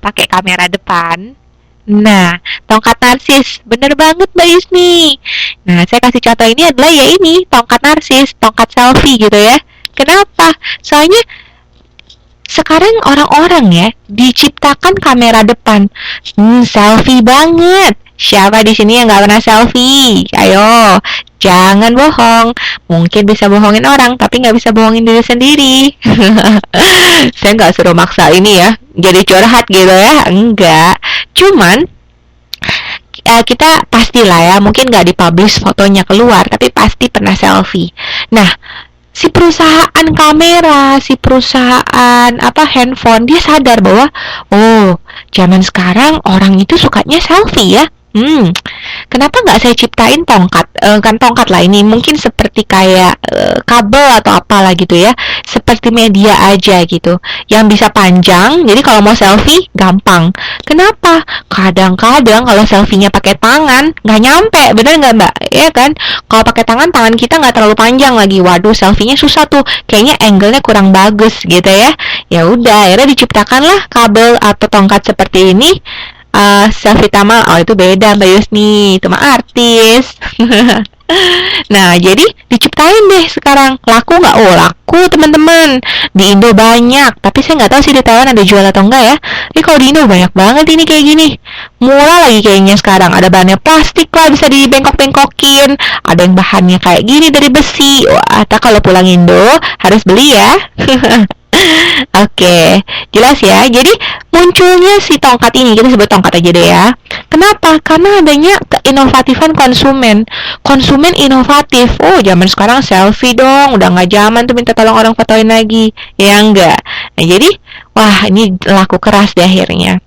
pakai kamera depan. Nah, tongkat narsis, bener banget Mbak Yusni. Nah, saya kasih contoh ini adalah ya ini, tongkat narsis, tongkat selfie gitu ya. Kenapa? Soalnya sekarang orang-orang ya diciptakan kamera depan, selfie banget. Siapa di sini yang nggak pernah selfie? Ayo, jangan bohong. Mungkin bisa bohongin orang, tapi nggak bisa bohongin diri sendiri. Saya nggak suruh maksa ini ya, jadi curhat gitu ya, enggak. Cuman kita pastilah ya, mungkin nggak dipublish fotonya keluar, tapi pasti pernah selfie. Nah, si perusahaan kamera, si perusahaan handphone, dia sadar bahwa oh, zaman sekarang orang itu sukanya selfie ya. Kenapa nggak saya ciptain tongkat? Kan tongkat lah ini, mungkin seperti kayak kabel atau apalah gitu ya, seperti media aja gitu, yang bisa panjang. Jadi kalau mau selfie gampang. Kenapa? Kadang-kadang kalau selfie-nya pakai tangan nggak nyampe, bener nggak Mbak? Ya kan? Kalau pakai tangan, tangan kita nggak terlalu panjang lagi. Waduh, selfie-nya susah tuh. Kayaknya angle-nya kurang bagus gitu ya. Ya udah, akhirnya diciptakanlah kabel atau tongkat seperti ini. Selfie Tamal, oh itu beda Mbak Yusni, itu mah artis. Nah, jadi diciptain deh sekarang. Laku nggak? Oh, laku teman-teman. Di Indo banyak, tapi saya nggak tahu sih di Taiwan ada jual atau enggak ya. Tapi kalau di Indo banyak banget ini kayak gini. Murah lagi kayaknya sekarang. Ada bahannya plastik lah, bisa dibengkok-bengkokin. Ada yang bahannya kayak gini dari besi. Wah, kalau pulang Indo harus beli ya. Oke, jelas ya. Jadi munculnya si tongkat ini, kita sebut tongkat aja deh ya. Kenapa? Karena adanya keinovatifan konsumen. Konsumen inovatif. Oh, zaman sekarang selfie dong. Udah nggak zaman tuh minta tolong orang fotoin lagi. Ya enggak. Nah, jadi, wah ini laku keras deh akhirnya.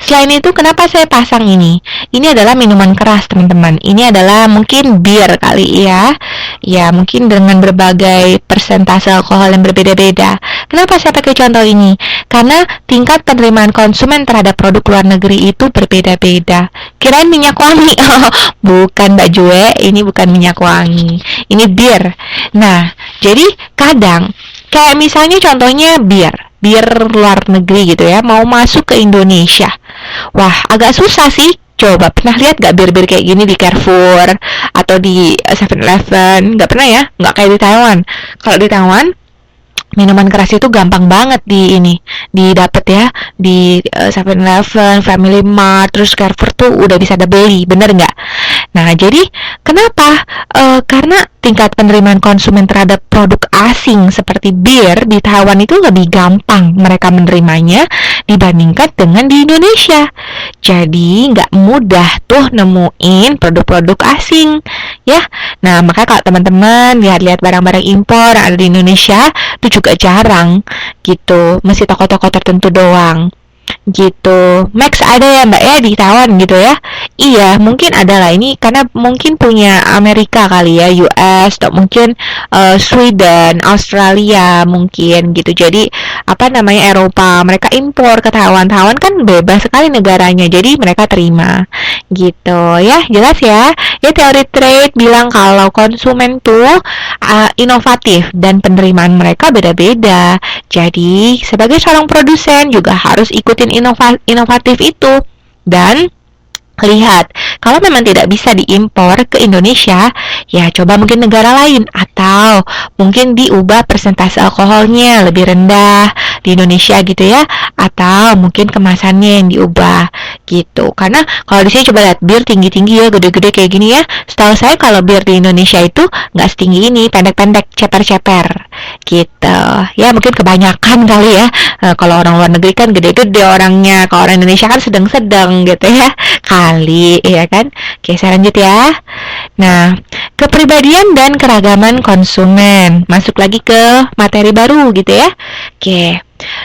Selain itu, kenapa saya pasang ini? Ini adalah minuman keras, teman-teman. Ini adalah mungkin bir kali ya. Ya, mungkin dengan berbagai persentase alkohol yang berbeda-beda. Kenapa saya pakai contoh ini? Karena tingkat penerimaan konsumen terhadap produk luar negeri itu berbeda-beda. Kirain minyak wangi. Oh, bukan Mbak Jue, ini bukan minyak wangi. Ini bir. Nah, jadi kadang kayak misalnya contohnya bir luar negeri gitu ya, mau masuk ke Indonesia. Wah, agak susah sih. Coba pernah lihat gak bir-bir kayak gini di Carrefour atau di 7-Eleven? Gak pernah ya? Gak kayak di Taiwan. Kalau di Taiwan, minuman keras itu gampang banget didapat ya, di 7-Eleven, Family Mart, terus Carrefour tuh udah bisa beli, bener nggak? Nah, jadi kenapa? Karena tingkat penerimaan konsumen terhadap produk asing seperti bir di Taiwan itu lebih gampang mereka menerimanya dibandingkan dengan di Indonesia. Jadi nggak mudah tuh nemuin produk-produk asing ya. Nah, makanya kalau teman-teman lihat-lihat barang-barang impor yang ada di Indonesia itu juga jarang gitu, mesti toko-toko tertentu doang gitu. Max ada ya Mbak ya di Taiwan gitu ya? Iya, mungkin ada lah, ini karena mungkin punya Amerika kali ya, US atau mungkin Sweden, Australia mungkin gitu. Jadi Eropa, mereka impor ke Taiwan. Taiwan kan bebas sekali negaranya, jadi mereka terima gitu ya. Jelas ya. Ya, teori trade bilang kalau konsumen tuh inovatif dan penerimaan mereka beda-beda. Jadi sebagai seorang produsen juga harus ikutin inovatif itu. Dan lihat, kalau memang tidak bisa diimpor ke Indonesia, ya coba mungkin negara lain, atau mungkin diubah persentase alkoholnya lebih rendah di Indonesia gitu ya, atau mungkin kemasannya yang diubah gitu. Karena kalau di sini coba lihat, bir tinggi-tinggi ya, gede-gede kayak gini ya. Setahu saya kalau bir di Indonesia itu nggak setinggi ini, pendek-pendek, ceper-ceper gitu ya. Mungkin kebanyakan kali ya. Kalau orang luar negeri kan gede-gede orangnya, kalau orang Indonesia kan sedang-sedang gitu ya kali, ya kan. Oke, saya lanjut ya. Nah, kepribadian dan keragaman konsumen, masuk lagi ke materi baru gitu ya. Oke,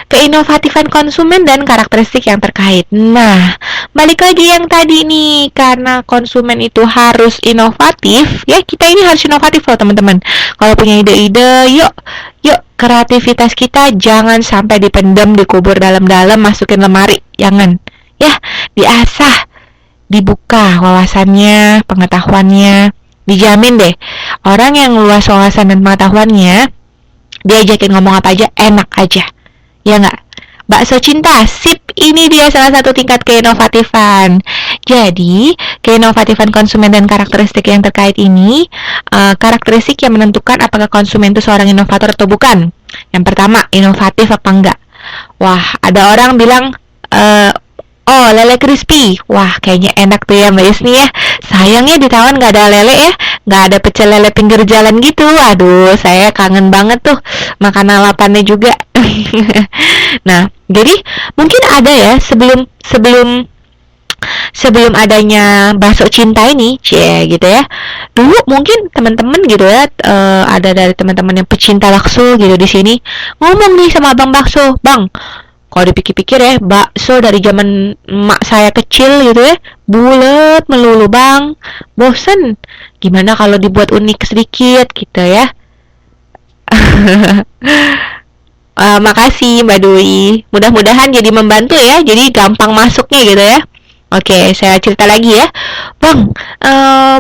keinovatifan konsumen dan karakteristik yang terkait. Nah, balik lagi yang tadi nih, karena konsumen itu harus inovatif ya, kita ini harus inovatif loh teman-teman. Kalau punya ide-ide, yuk kreativitas kita jangan sampai dipendam, dikubur dalam-dalam, masukin lemari, jangan ya, diasah, dibuka wawasannya, pengetahuannya, dijamin deh orang yang luas wawasan dan pengetahuannya, diajakin ngomong apa aja enak aja, ya nggak? bakso cinta, sip, ini dia salah satu tingkat keinovatifan. Jadi, keinovatifan konsumen dan karakteristik yang terkait ini, karakteristik yang menentukan apakah konsumen itu seorang inovator atau bukan. Yang pertama, inovatif apa enggak? Wah, ada orang bilang, oh, lele crispy. Wah, kayaknya enak tuh ya Mbak Yusni ya. Sayangnya di Taiwan nggak ada lele ya. Nggak ada pecel lele pinggir jalan gitu. Aduh, saya kangen banget tuh makan lalapannya juga. Nah, jadi mungkin ada ya sebelum adanya bakso cinta ini, gitu ya. Dulu mungkin teman-teman gitu ya, ada dari teman-teman yang pecinta bakso gitu di sini ngomong nih sama abang bakso, "Bang, kalau dipikir-pikir ya, bakso dari zaman emak saya kecil gitu ya, bulet melulu bang, bosen. Gimana kalau dibuat unik sedikit gitu ya." Makasih Mbak Dwi. Mudah-mudahan jadi membantu ya, jadi gampang masuknya gitu ya. Oke, saya cerita lagi ya. Bang,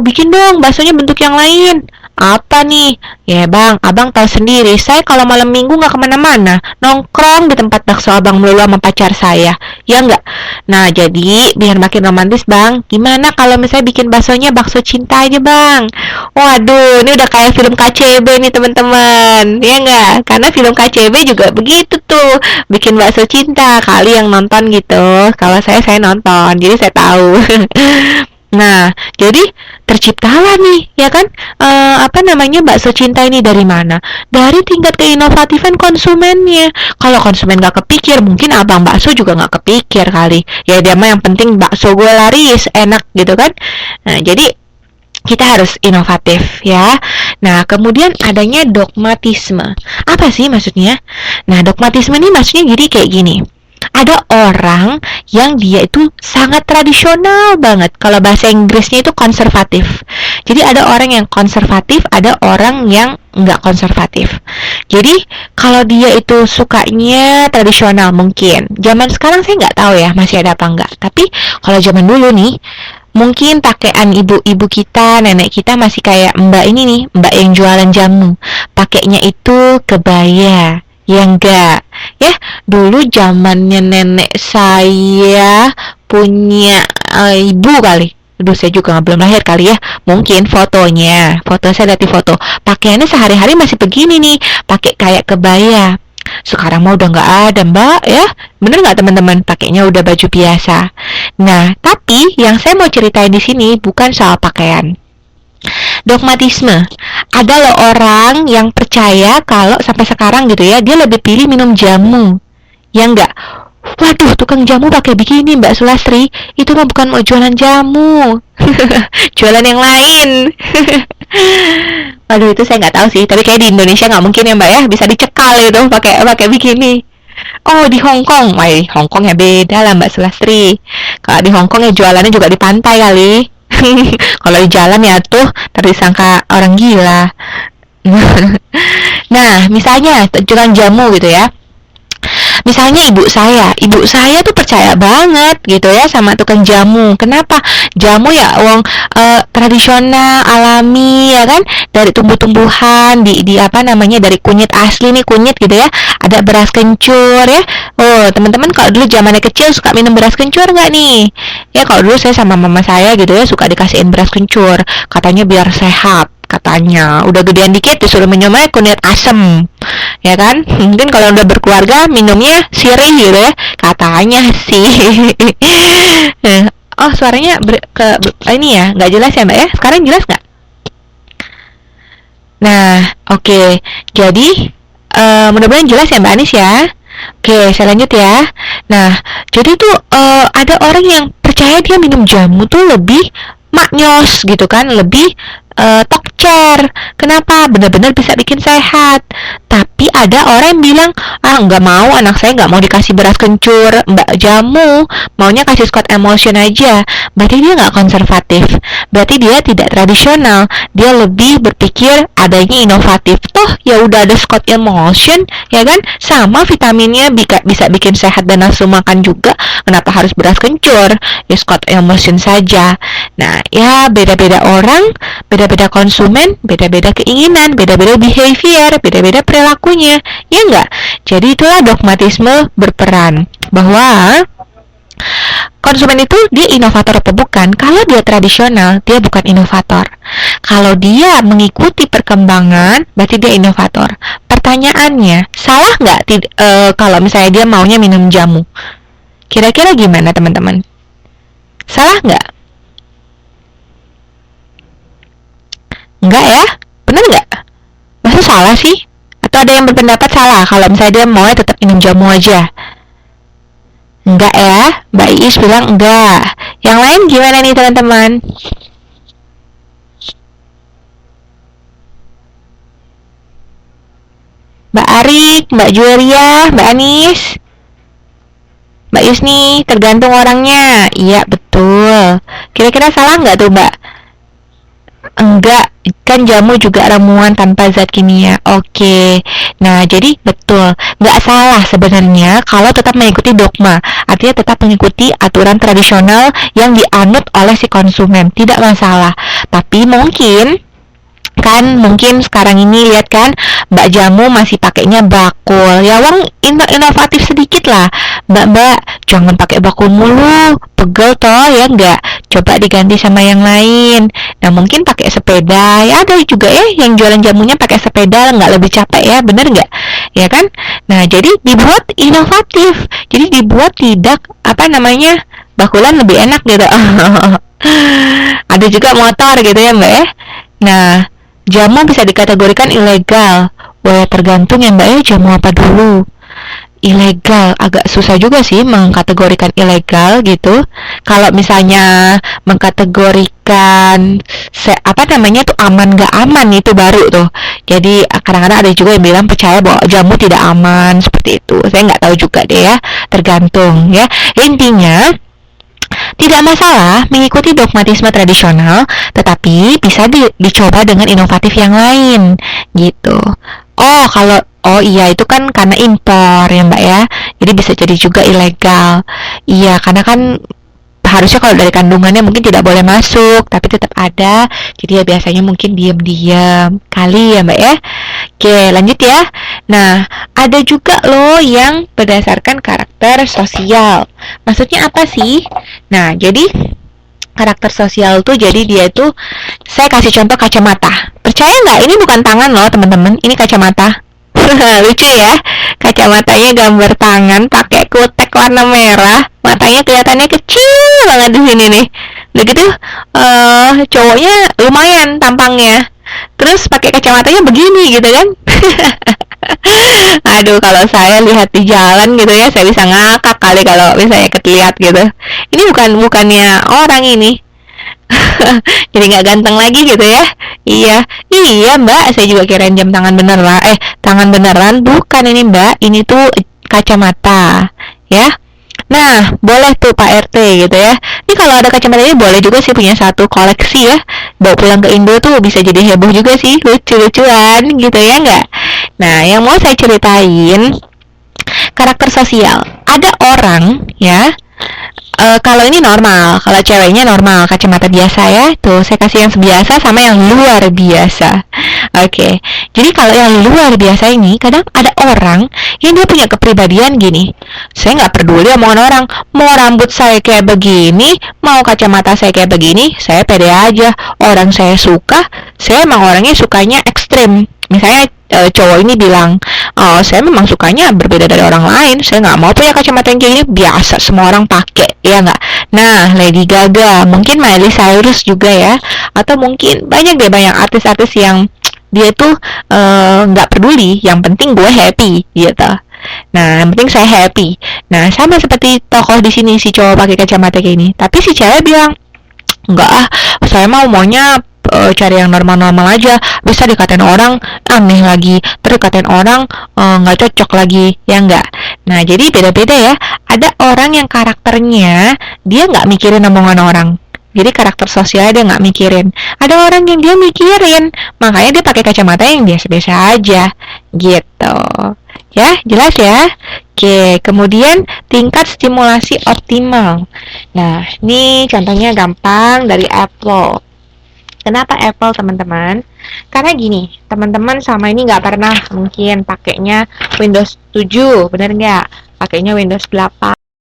bikin dong baksonya bentuk yang lain. Apa nih? Ya bang, abang tahu sendiri, saya kalau malam minggu nggak kemana-mana, nongkrong di tempat bakso abang melulu sama pacar saya. Ya nggak? Nah, jadi biar makin romantis bang, gimana kalau misalnya bikin baksonya bakso cinta aja bang? Waduh, ini udah kayak film KCB nih teman-teman. Ya nggak? Karena film KCB juga begitu tuh, bikin bakso cinta. Kali yang nonton gitu. Kalau saya nonton, jadi saya tahu. Nah, jadi terciptalah nih, ya kan? Bakso cinta ini dari mana? Dari tingkat keinovatifan konsumennya. Kalau konsumen nggak kepikir, mungkin abang bakso juga nggak kepikir kali. Ya dia mah yang penting bakso gue laris, enak gitu kan? Nah, jadi kita harus inovatif ya. Nah, kemudian adanya dogmatisme. Apa sih maksudnya? Nah, dogmatisme ini maksudnya jadi kayak gini. Ada orang yang dia itu sangat tradisional banget. Kalau bahasa Inggrisnya itu konservatif. Jadi ada orang yang konservatif, ada orang yang nggak konservatif. Jadi kalau dia itu sukanya tradisional mungkin. Zaman sekarang saya nggak tahu ya masih ada apa nggak. Tapi kalau zaman dulu nih, mungkin pakaian ibu-ibu kita, nenek kita masih kayak mbak ini nih, mbak yang jualan jamu. Pakainya itu kebaya. Ya enggak. Ya, dulu zamannya nenek saya punya ibu kali. Aduh, saya juga belum lahir kali ya. Mungkin fotonya, foto saya lihat di foto. Pakaiannya sehari-hari masih begini nih, pakai kayak kebaya. Sekarang mah udah nggak ada mbak ya. Bener nggak teman-teman? Pakainya udah baju biasa. Nah, tapi yang saya mau ceritain di sini bukan soal pakaian. Dogmatisme. Ada loh orang yang percaya kalau sampai sekarang gitu ya, dia lebih pilih minum jamu. Ya enggak? Waduh, tukang jamu pakai begini Mbak Sulastri, itu mah bukan mau jualan jamu. Jualan yang lain. Waduh, itu saya nggak tahu sih, tapi kayak di Indonesia nggak mungkin ya Mbak ya, bisa dicekal itu pakai begini. Oh, di Hong Kong. Wah, Hong Kong ya beda lah Mbak Sulastri. Kalau di Hong Kong ya jualannya juga di pantai kali. Kalau di jalan ya tuh tersangka orang gila. Nah, misalnya jualan jamu gitu ya. Misalnya ibu saya tuh percaya banget gitu ya sama tukang jamu. Kenapa? Jamu ya uang tradisional, alami ya kan, dari tumbuh-tumbuhan dari kunyit asli nih, kunyit gitu ya. Ada beras kencur ya. Oh, teman-teman kalau dulu zamannya kecil suka minum beras kencur nggak nih? Ya kalau dulu saya sama mama saya gitu ya suka dikasihin beras kencur. Katanya biar sehat. Katanya udah gedean dikit disuruh minumnya kunyit asem, ya kan? Mungkin kalau udah berkeluarga minumnya sirih gitu ya, katanya sih. Oh, suaranya ini ya nggak jelas ya Mbak ya, sekarang jelas nggak? Nah, oke. Jadi mudah-mudahan jelas ya Mbak Anis ya. Oke, saya lanjut ya. Nah, jadi tuh ada orang yang percaya dia minum jamu tuh lebih maknyos gitu kan, lebih tokcer. Kenapa? Benar-benar bisa bikin sehat. Tapi ada orang yang bilang, nggak mau, anak saya nggak mau dikasih beras kencur, mbak jamu, maunya kasih Scott Emulsion aja. Berarti dia nggak konservatif. Berarti dia tidak tradisional. Dia lebih berpikir adanya inovatif. Toh ya udah ada Scott Emulsion, ya kan? Sama vitaminnya bisa bikin sehat dan nafsu makan juga. Kenapa harus beras kencur? Ya Scott Emulsion saja. Nah, ya beda-beda orang, beda-beda konsumen, beda-beda keinginan, beda-beda behavior, beda-beda perilaku perilakunya, ya enggak? Jadi itulah dogmatisme berperan bahwa konsumen itu dia inovator apa bukan? Kalau dia tradisional, dia bukan inovator. Kalau dia mengikuti perkembangan, berarti dia inovator. Pertanyaannya, salah nggak kalau misalnya dia maunya minum jamu? Kira-kira gimana teman-teman? Salah nggak? Enggak ya? Bener nggak? Masa salah sih? Atau ada yang berpendapat salah kalau misalnya dia mau tetap minum jamu aja? Enggak ya? Mbak Iis bilang enggak. Yang lain gimana nih teman-teman? Mbak Arik, Mbak Julia, Mbak Anis, Mbak Yusni, tergantung orangnya. Iya, betul. Kira-kira salah nggak tuh, Mbak? Enggak, kan jamu juga ramuan tanpa zat kimia. Oke. Nah, jadi betul. Nggak salah sebenarnya kalau tetap mengikuti dogma. Artinya tetap mengikuti aturan tradisional yang dianut oleh si konsumen. Tidak masalah. Tapi mungkin sekarang ini lihat kan Mbak Jamu masih pakainya bakul ya, wong inovatif sedikit lah Mbak, jangan pakai bakul mulu, pegel toh ya enggak, coba diganti sama yang lain. Nah mungkin pakai sepeda ya, ada juga ya yang jualan jamunya pakai sepeda, nggak lebih capek ya, bener nggak ya kan. Nah jadi dibuat inovatif, jadi dibuat tidak bakulan lebih enak gitu. Ada juga motor gitu ya Mbak ya. Nah jamu bisa dikategorikan ilegal. Wah, tergantung ya Mbak ya, jamu apa dulu. Ilegal, agak susah juga sih mengkategorikan ilegal gitu. Kalau misalnya mengkategorikan tuh aman gak aman, itu baru tuh. Jadi kadang-kadang ada juga yang bilang percaya bahwa jamu tidak aman, seperti itu. Saya nggak tahu juga deh ya, tergantung ya. Intinya tidak masalah mengikuti dogmatisme tradisional, tetapi bisa dicoba dengan inovatif yang lain, gitu. Oh iya, itu kan karena impor ya Mbak ya, jadi bisa jadi juga ilegal. Iya, karena kan harusnya kalau dari kandungannya mungkin tidak boleh masuk, tapi tetap ada. Jadi ya biasanya mungkin diam-diam kali ya Mbak ya. Oke, lanjut ya. Nah, ada juga loh yang berdasarkan karakter sosial. Maksudnya apa sih? Nah, jadi karakter sosial tuh, jadi dia tuh, saya kasih contoh kacamata. Percaya nggak? Ini bukan tangan loh teman-teman, ini kacamata. Lucu ya, kacamatanya gambar tangan pakai kutek warna merah, matanya kelihatannya kecil banget di sini nih. Begitu cowoknya lumayan tampangnya, terus pakai kacamatanya begini gitu kan. Aduh, kalau saya lihat di jalan gitu ya, saya bisa ngakak kali kalau misalnya ketliat gitu. Ini bukannya orang ini. Jadi nggak ganteng lagi gitu ya. Iya Mbak, saya juga kirain jam tangan beneran. Tangan beneran bukan ini Mbak, ini tuh kacamata ya. Nah, boleh tuh Pak RT gitu ya. Ini kalau ada kacamata ini boleh juga sih punya satu koleksi ya. Bawa pulang ke Indo tuh bisa jadi heboh juga sih, lucu-lucuan gitu ya nggak? Nah, yang mau saya ceritain karakter sosial. Ada orang ya, kalau ini normal, kalau ceweknya normal, kacamata biasa ya. Tuh, saya kasih yang biasa sama yang luar biasa. Oke, jadi kalau yang luar biasa ini, kadang ada orang yang dia punya kepribadian gini. Saya nggak peduli omongan orang, mau rambut saya kayak begini, mau kacamata saya kayak begini, saya pede aja. Orang saya suka, saya emang orangnya sukanya ekstrim. Misalnya cowok ini bilang, oh saya memang sukanya berbeda dari orang lain, saya nggak mau punya kacamata yang kayak gini, biasa semua orang pakai, ya nggak? Nah, Lady Gaga, mungkin Miley Cyrus juga ya, atau mungkin banyak artis-artis yang dia tuh nggak peduli, yang penting gue happy gitu. Nah, yang penting saya happy. Nah, sama seperti tokoh di sini, si cowok pakai kacamata kayak gini, tapi si cewek bilang, enggak saya maunya cari yang normal-normal aja, bisa dikatain orang aneh lagi, terus dikatain orang nggak cocok lagi, ya enggak. Nah jadi beda-beda ya, ada orang yang karakternya dia nggak mikirin omongan orang, jadi karakter sosial dia nggak mikirin. Ada orang yang dia mikirin, makanya dia pakai kacamata yang biasa-biasa aja gitu ya. Jelas ya. Oke, kemudian tingkat stimulasi optimal. Nah ini contohnya gampang dari Apple. Kenapa Apple, teman-teman? Karena gini, teman-teman sama ini nggak pernah mungkin pakainya Windows 7, bener nggak? Pakainya Windows 8.